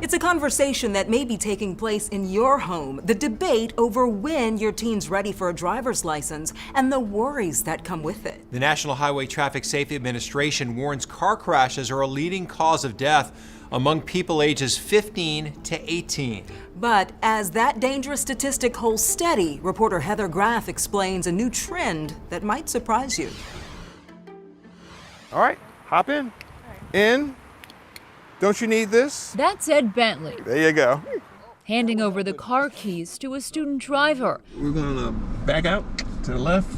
It's a conversation that may be taking place in your home, the debate over when your teen's ready for a driver's license and the worries that come with it. The National Highway Traffic Safety Administration warns car crashes are a leading cause of death among people ages 15 to 18. But as that dangerous statistic holds steady, reporter Heather Graf explains a new trend that might surprise you. All right, hop in. In. Don't you need this? That's Ed Bentley. There you go. Handing over the car keys to a student driver. We're gonna back out to the left.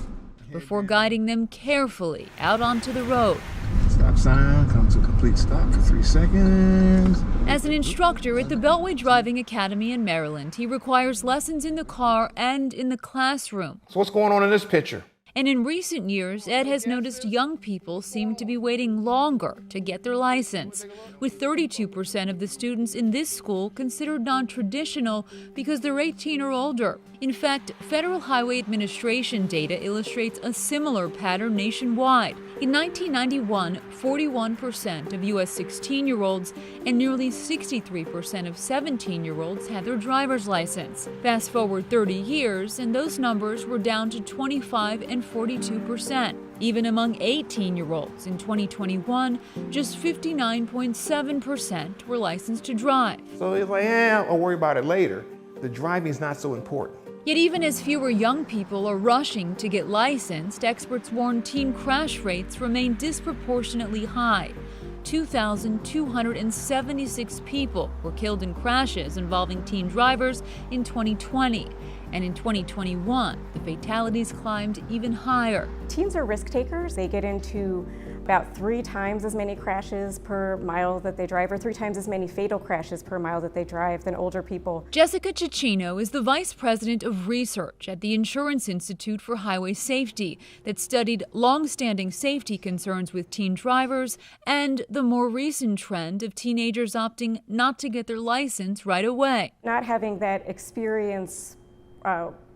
Before guiding them carefully out onto the road. Stop sign, come to a complete stop for 3 seconds. As an instructor at the Beltway Driving Academy in Maryland, he requires lessons in the car and in the classroom. So what's going on in this picture? And in recent years, Ed has noticed young people seem to be waiting longer to get their license, with 32% of the students in this school considered non-traditional because they're 18 or older. In fact, Federal Highway Administration data illustrates a similar pattern nationwide. In 1991, 41% of U.S. 16-year-olds and nearly 63% of 17-year-olds had their driver's license. Fast forward 30 years, and those numbers were down to 25 and 42%. Even among 18-year-olds in 2021, just 59.7% were licensed to drive. So it's like, I'll worry about it later. The driving's not so important. Yet even as fewer young people are rushing to get licensed, experts warn teen crash rates remain disproportionately high. 2,276 people were killed in crashes involving teen drivers in 2020. And in 2021, the fatalities climbed even higher. Teens are risk takers. They get into about 3 times as many crashes per mile that they drive, or 3 times as many fatal crashes per mile that they drive than older people. Jessica Cicchino is the vice president of research at the Insurance Institute for Highway Safety that studied long-standing safety concerns with teen drivers and the more recent trend of teenagers opting not to get their license right away. Not having that experience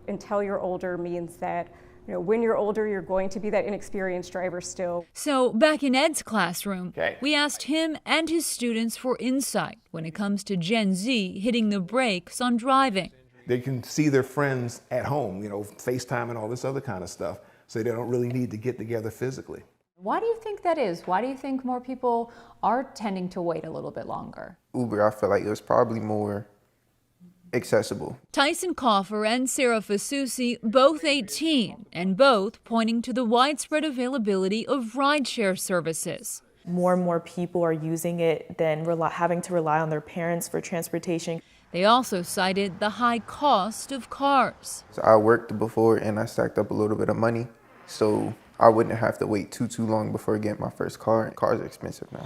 until you're older means that when you're older, you're going to be that inexperienced driver still. So back in Ed's classroom, Okay. we asked him and his students for insight when it comes to Gen Z hitting the brakes on driving. They can see their friends at home, FaceTime and all this other kind of stuff, so they don't really need to get together physically. Why do you think that is? Why do you think more people are tending to wait a little bit longer? Uber, I feel like it was probably more accessible. Tyson Coffer and Sarah Fasusi, both 18, and both pointing to the widespread availability of rideshare services. More and more people are using it than having to rely on their parents for transportation. They also cited the high cost of cars. So I worked before and I stacked up a little bit of money, so I wouldn't have to wait too long before getting my first car. Cars are expensive now.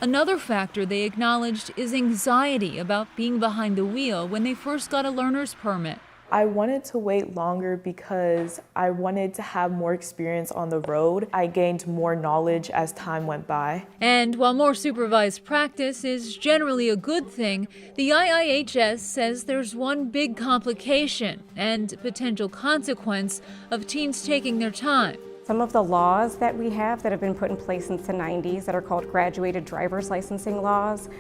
Another factor they acknowledged is anxiety about being behind the wheel when they first got a learner's permit. I wanted to wait longer because I wanted to have more experience on the road. I gained more knowledge as time went by. And while more supervised practice is generally a good thing, the IIHS says there's one big complication and potential consequence of teens taking their time. Some of the laws that we have that have been put in place since the 90s that are called graduated driver's licensing laws,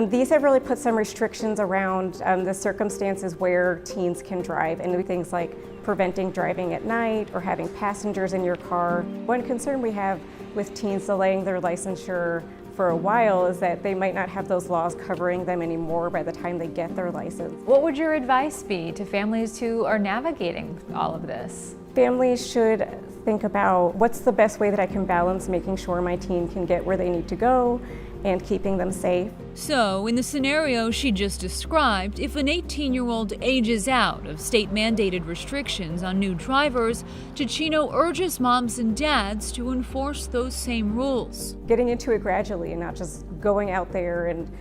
these have really put some restrictions around the circumstances where teens can drive, and things like preventing driving at night or having passengers in your car. One concern we have with teens delaying their licensure for a while is that they might not have those laws covering them anymore by the time they get their license. What would your advice be to families who are navigating all of this? Families should think about what's the best way that I can balance making sure my teen can get where they need to go and keeping them safe. So, in the scenario she just described, if an 18-year-old ages out of state-mandated restrictions on new drivers, Cicchino urges moms and dads to enforce those same rules. Getting into it gradually and not just going out there and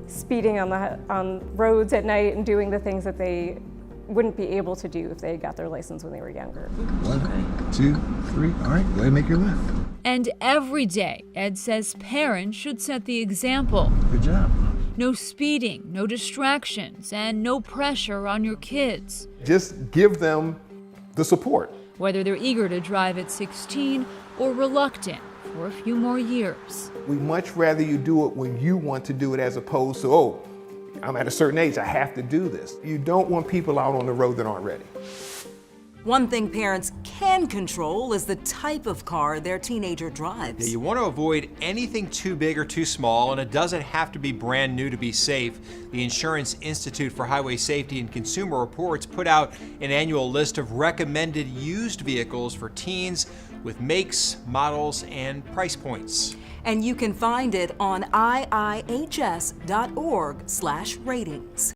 speeding on roads at night and doing the things that they wouldn't be able to do if they got their license when they were younger. 1, 2, 3, all right, go ahead and make your left. And every day, Ed says parents should set the example. Good job. No speeding, no distractions, and no pressure on your kids. Just give them the support. Whether they're eager to drive at 16 or reluctant for a few more years. We much rather you do it when you want to do it as opposed to, oh, I'm at a certain age, I have to do this. You don't want people out on the road that aren't ready. One thing parents can control is the type of car their teenager drives. Yeah, you want to avoid anything too big or too small, and it doesn't have to be brand new to be safe. The Insurance Institute for Highway Safety and Consumer Reports put out an annual list of recommended used vehicles for teens with makes, models, and price points. And you can find it on iihs.org/ratings.